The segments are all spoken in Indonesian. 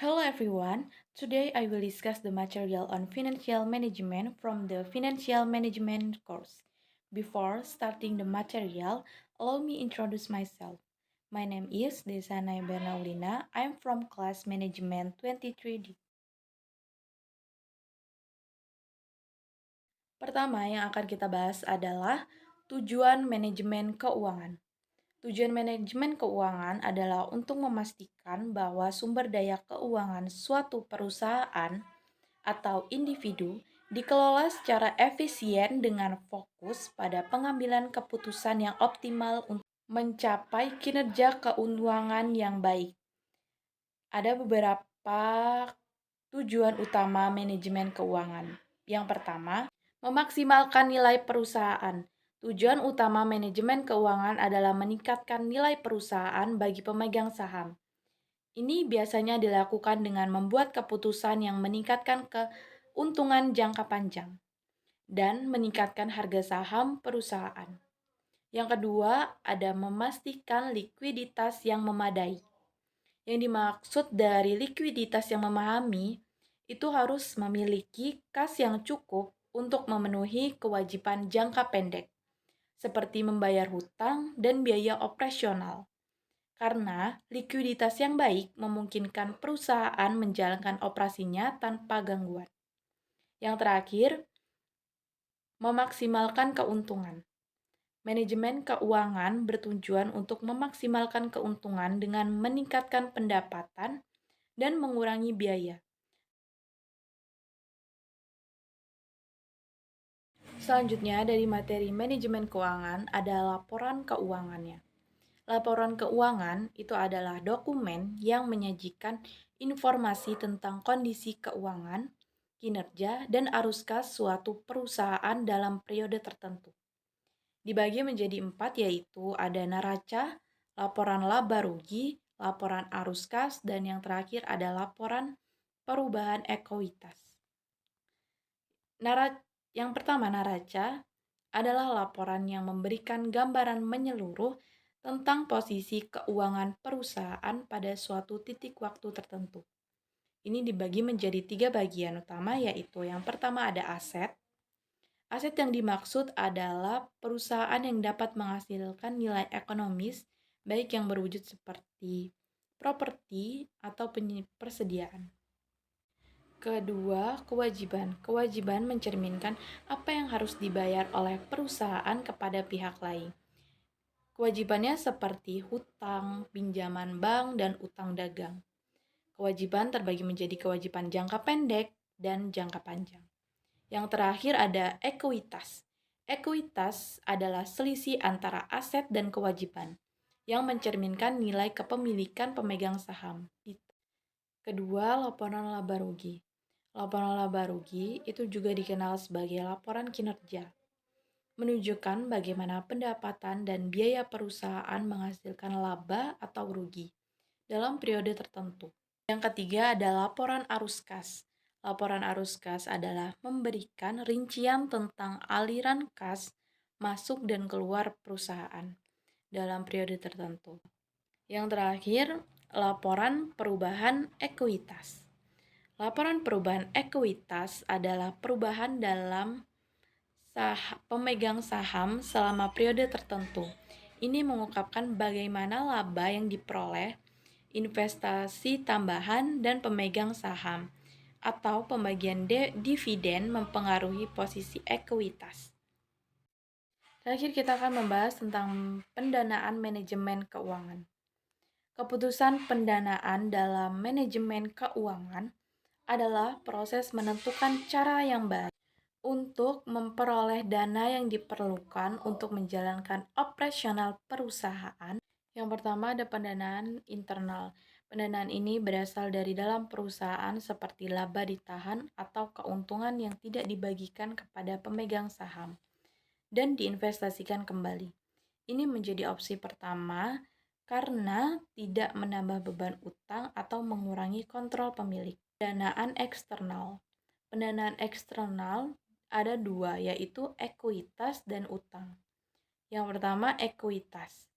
Hello everyone. Today I will discuss the material on financial management from the financial management course. Before starting the material, allow me introduce myself. My name is Desanay Bernaulina. I am from class management 23D. Pertama yang akan kita bahas adalah tujuan manajemen keuangan. Tujuan manajemen keuangan adalah untuk memastikan bahwa sumber daya keuangan suatu perusahaan atau individu dikelola secara efisien dengan fokus pada pengambilan keputusan yang optimal untuk mencapai kinerja keuangan yang baik. Ada beberapa tujuan utama manajemen keuangan. Yang pertama, memaksimalkan nilai perusahaan. Tujuan utama manajemen keuangan adalah meningkatkan nilai perusahaan bagi pemegang saham. Ini biasanya dilakukan dengan membuat keputusan yang meningkatkan keuntungan jangka panjang dan meningkatkan harga saham perusahaan. Yang kedua, ada memastikan likuiditas yang memadai. Yang dimaksud dari likuiditas yang memahami, itu harus memiliki kas yang cukup untuk memenuhi kewajiban jangka pendek, seperti membayar hutang dan biaya operasional. Karena likuiditas yang baik memungkinkan perusahaan menjalankan operasinya tanpa gangguan. Yang terakhir, memaksimalkan keuntungan. Manajemen keuangan bertujuan untuk memaksimalkan keuntungan dengan meningkatkan pendapatan dan mengurangi biaya. Selanjutnya, dari materi manajemen keuangan ada laporan keuangannya. Laporan keuangan itu adalah dokumen yang menyajikan informasi tentang kondisi keuangan, kinerja, dan arus kas suatu perusahaan dalam periode tertentu. Dibagi menjadi 4, yaitu ada neraca, laporan laba rugi, laporan arus kas, dan yang terakhir ada laporan perubahan ekuitas. Yang pertama, neraca adalah laporan yang memberikan gambaran menyeluruh tentang posisi keuangan perusahaan pada suatu titik waktu tertentu. Ini dibagi menjadi 3 bagian utama, yaitu yang pertama ada aset. Aset yang dimaksud adalah perusahaan yang dapat menghasilkan nilai ekonomis, baik yang berwujud seperti properti atau persediaan. Kedua, kewajiban. Kewajiban mencerminkan apa yang harus dibayar oleh perusahaan kepada pihak lain. Kewajibannya seperti hutang, pinjaman bank, dan utang dagang. Kewajiban terbagi menjadi kewajiban jangka pendek dan jangka panjang. Yang terakhir ada ekuitas. Ekuitas adalah selisih antara aset dan kewajiban yang mencerminkan nilai kepemilikan pemegang saham. Kedua, laporan laba rugi. Laporan laba rugi itu juga dikenal sebagai laporan kinerja, menunjukkan bagaimana pendapatan dan biaya perusahaan menghasilkan laba atau rugi dalam periode tertentu. Yang ketiga ada laporan arus kas. Laporan arus kas adalah memberikan rincian tentang aliran kas masuk dan keluar perusahaan dalam periode tertentu. Yang terakhir, laporan perubahan ekuitas. Laporan perubahan ekuitas adalah perubahan dalam pemegang saham selama periode tertentu. Ini mengungkapkan bagaimana laba yang diperoleh, investasi tambahan, dan pemegang saham atau pembagian dividen mempengaruhi posisi ekuitas. Terakhir kita akan membahas tentang pendanaan manajemen keuangan. Keputusan pendanaan dalam manajemen keuangan adalah proses menentukan cara yang baik untuk memperoleh dana yang diperlukan untuk menjalankan operasional perusahaan. Yang pertama ada pendanaan internal. Pendanaan ini berasal dari dalam perusahaan seperti laba ditahan atau keuntungan yang tidak dibagikan kepada pemegang saham dan diinvestasikan kembali. Ini menjadi opsi pertama karena tidak menambah beban utang atau mengurangi kontrol pemilik. Pendanaan eksternal. Pendanaan eksternal ada 2, yaitu ekuitas dan utang. Yang pertama, ekuitas.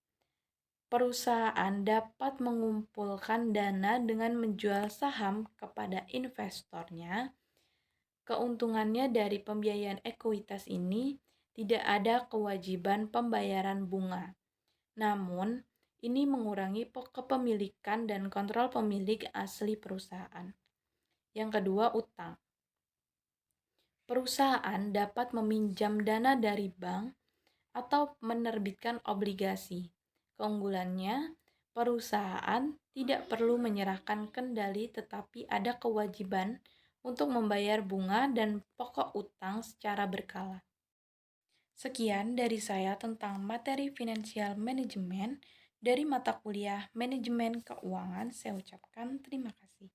Perusahaan dapat mengumpulkan dana dengan menjual saham kepada investornya. Keuntungannya dari pembiayaan ekuitas ini tidak ada kewajiban pembayaran bunga. Namun, ini mengurangi kepemilikan dan kontrol pemilik asli perusahaan. Yang kedua, utang. Perusahaan dapat meminjam dana dari bank atau menerbitkan obligasi. Keunggulannya, perusahaan tidak perlu menyerahkan kendali tetapi ada kewajiban untuk membayar bunga dan pokok utang secara berkala. Sekian dari saya tentang materi Financial Management dari mata kuliah Manajemen Keuangan. Saya ucapkan terima kasih.